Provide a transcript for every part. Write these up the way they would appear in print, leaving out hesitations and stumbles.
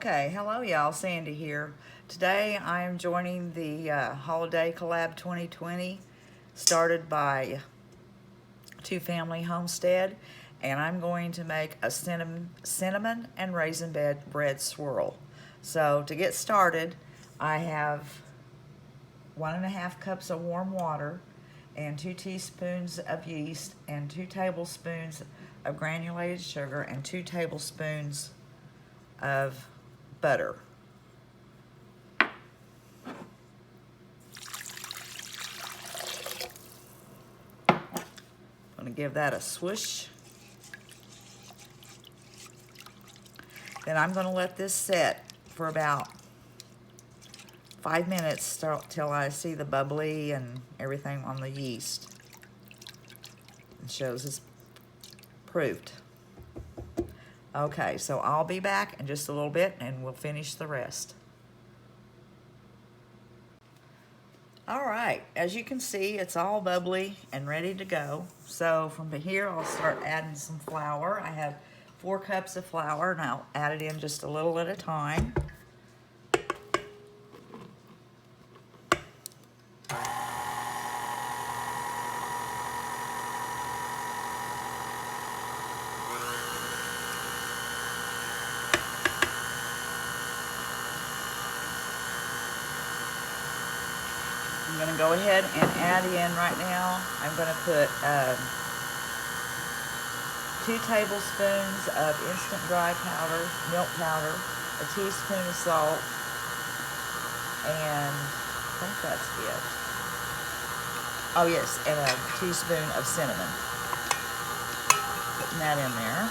Okay, hello y'all, Sandy here. Today I am joining the Holiday Collab 2020 started by Two Family Homestead, and I'm going to make a cinnamon and raisin bread swirl. So to get started, I have 1.5 cups of warm water and 2 teaspoons of yeast and 2 tablespoons of granulated sugar and 2 tablespoons of butter. I'm going to give that a swoosh. Then I'm going to let this set for about 5 minutes till I see the bubbly and everything on the yeast. It shows it's proofed. Okay, so I'll be back in just a little bit and we'll finish the rest. All right, as you can see, it's all bubbly and ready to go. So from here, I'll start adding some flour. I have 4 cups of flour, and I'll add it in just a little at a time. I'm going to go ahead and add in right now, I'm going to put 2 tablespoons of instant dry powder, milk powder, a teaspoon of salt, and I think that's it. Oh yes, and a teaspoon of cinnamon. Putting that in there.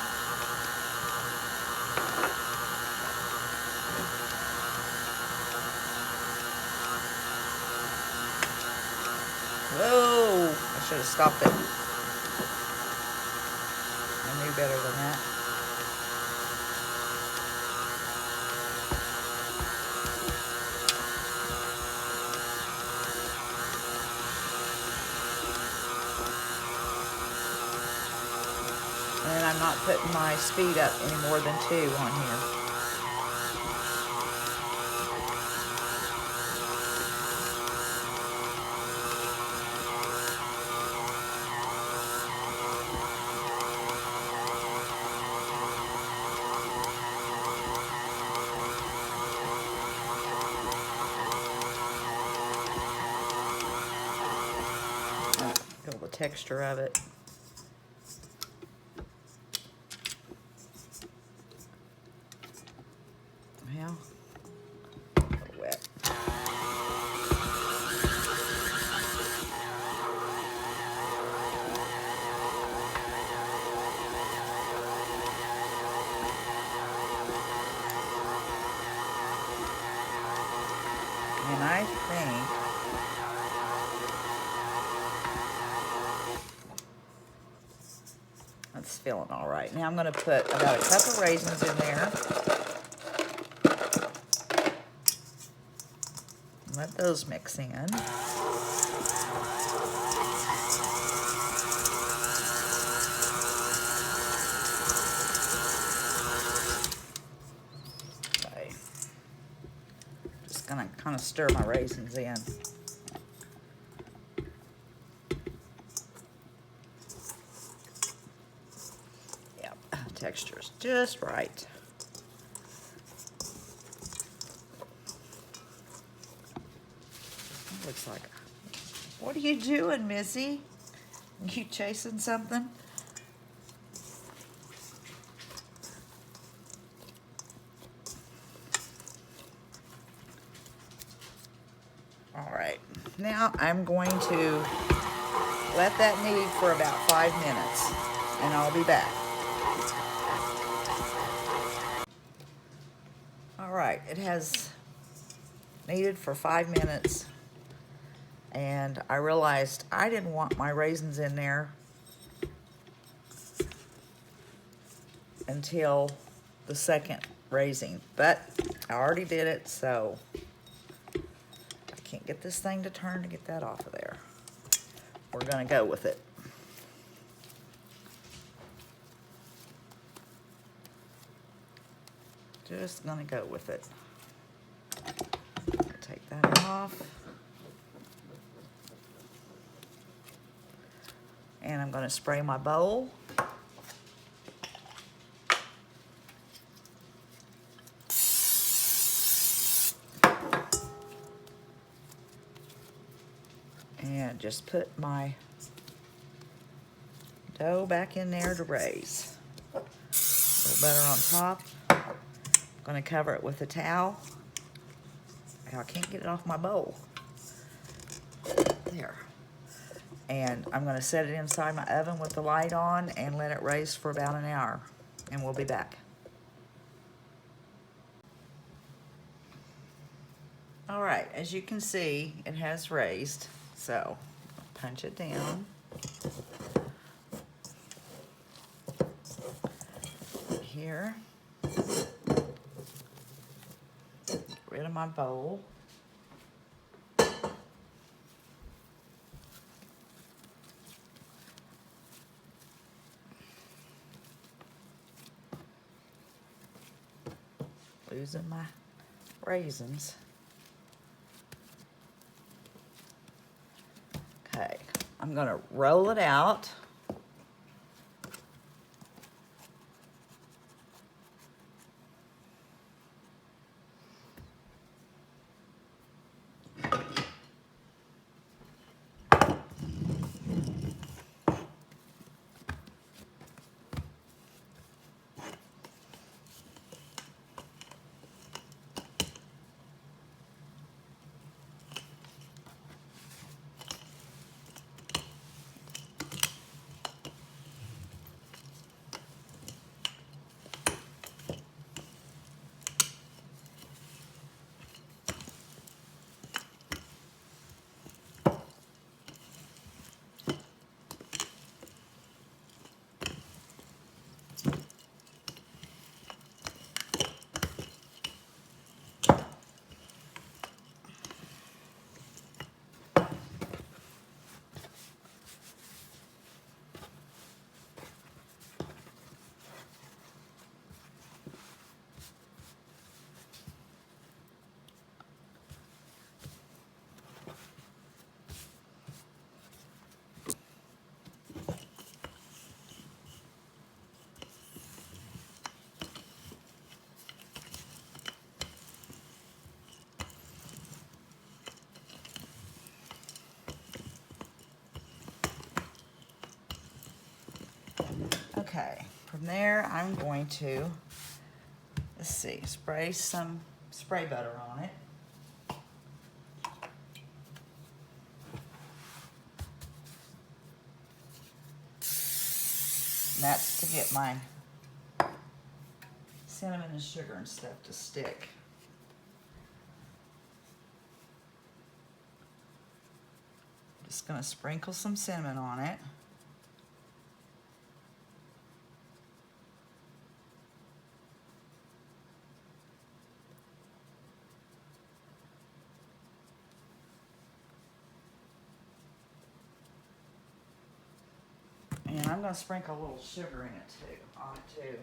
Whoa! I should have stopped it. I knew better than that. And I'm not putting my speed up any more than 2 on here. Feel the texture of it. Well, a little wet. And I think that's feeling all right. Now I'm going to put about a cup of raisins in there. Let those mix in. Okay. Just going to kind of stir my raisins in. Yep, texture's just right. Looks like, what are you doing, Missy? You chasing something? All right, now I'm going to let that knead for about 5 minutes, and I'll be back. All right, it has kneaded for 5 minutes. And I realized I didn't want my raisins in there until the second raising, but I already did it, so I can't get this thing to turn to get that off of there. We're gonna go with it. Just gonna go with it. Take that off. And I'm gonna spray my bowl. And just put my dough back in there to raise. A little butter on top. I'm gonna cover it with a towel. I can't get it off my bowl. There. And I'm gonna set it inside my oven with the light on and let it raise for about an hour. And we'll be back. All right, as you can see, it has raised. So, punch it down. Here. Get rid of my bowl. Losing my raisins. Okay, I'm gonna roll it out. Okay, from there I'm going to, let's see, spray some spray butter on it. And that's to get my cinnamon and sugar and stuff to stick. Just gonna sprinkle some cinnamon on it. And I'm going to sprinkle a little sugar in it too, on it too.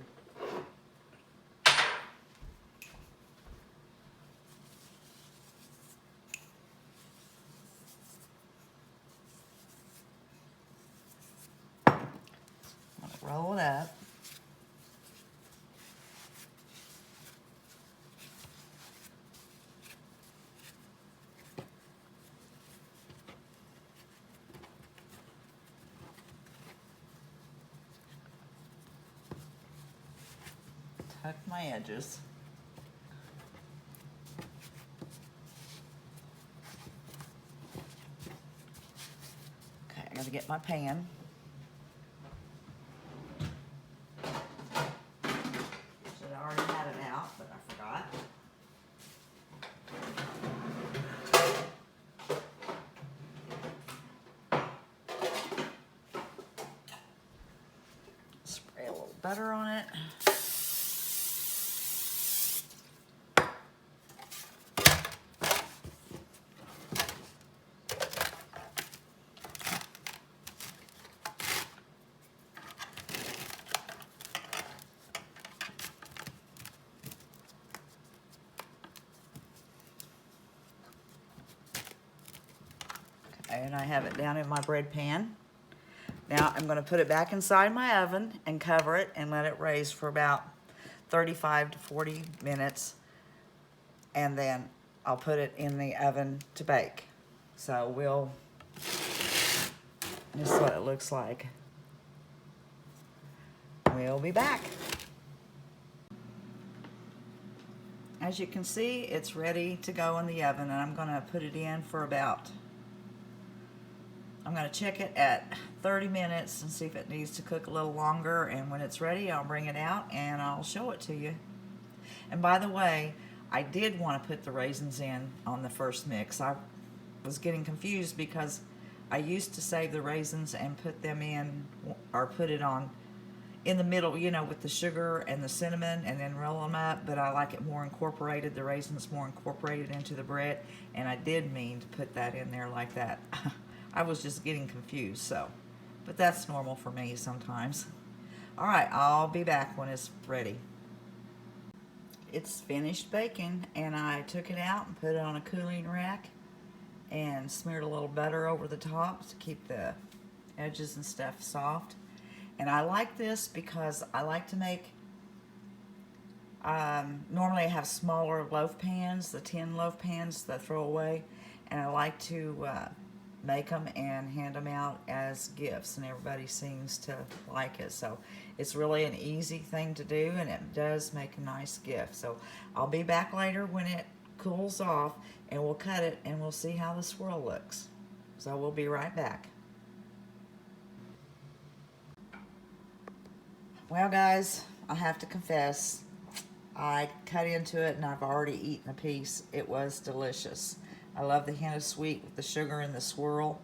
I'm going to roll it up. Tuck my edges. Okay, I gotta get my pan. Should have already had it out, but I forgot. Spray a little butter on it. and I have it down in my bread pan. Now I'm going to put it back inside my oven and cover it and let it raise for about 35 to 40 minutes, and then I'll put it in the oven to bake. So this is what it looks like. We'll be back. As you can see, it's ready to go in the oven, and I'm going to put it in for I'm going to check it at 30 minutes and see if it needs to cook a little longer, and when it's ready, I'll bring it out and I'll show it to you. And by the way, I did want to put the raisins in on the first mix. I was getting confused because I used to save the raisins and put them in, or put it on in the middle, you know, with the sugar and the cinnamon, and then roll them up, but I like it more incorporated, the raisins more incorporated into the bread, and I did mean to put that in there like that. I was just getting confused, but that's normal for me sometimes. All right, I'll be back when it's ready. It's finished baking, and I took it out and put it on a cooling rack and smeared a little butter over the top to keep the edges and stuff soft. And I like this because I like to make, normally I have smaller loaf pans, the tin loaf pans that I throw away, and I like to make them and hand them out as gifts, and everybody seems to like it. So it's really an easy thing to do, and it does make a nice gift. So I'll be back later when it cools off, and we'll cut it and we'll see how the swirl looks. So we'll be right back. Well guys, I have to confess, I cut into it and I've already eaten a piece. It was delicious. I love the hint of sweet with the sugar and the swirl,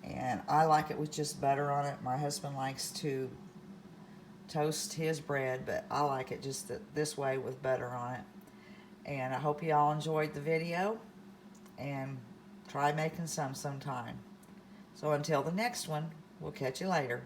and I like it with just butter on it. My husband likes to toast his bread, but I like it just this way with butter on it. And I hope you all enjoyed the video, and try making some sometime. So until the next one, we'll catch you later.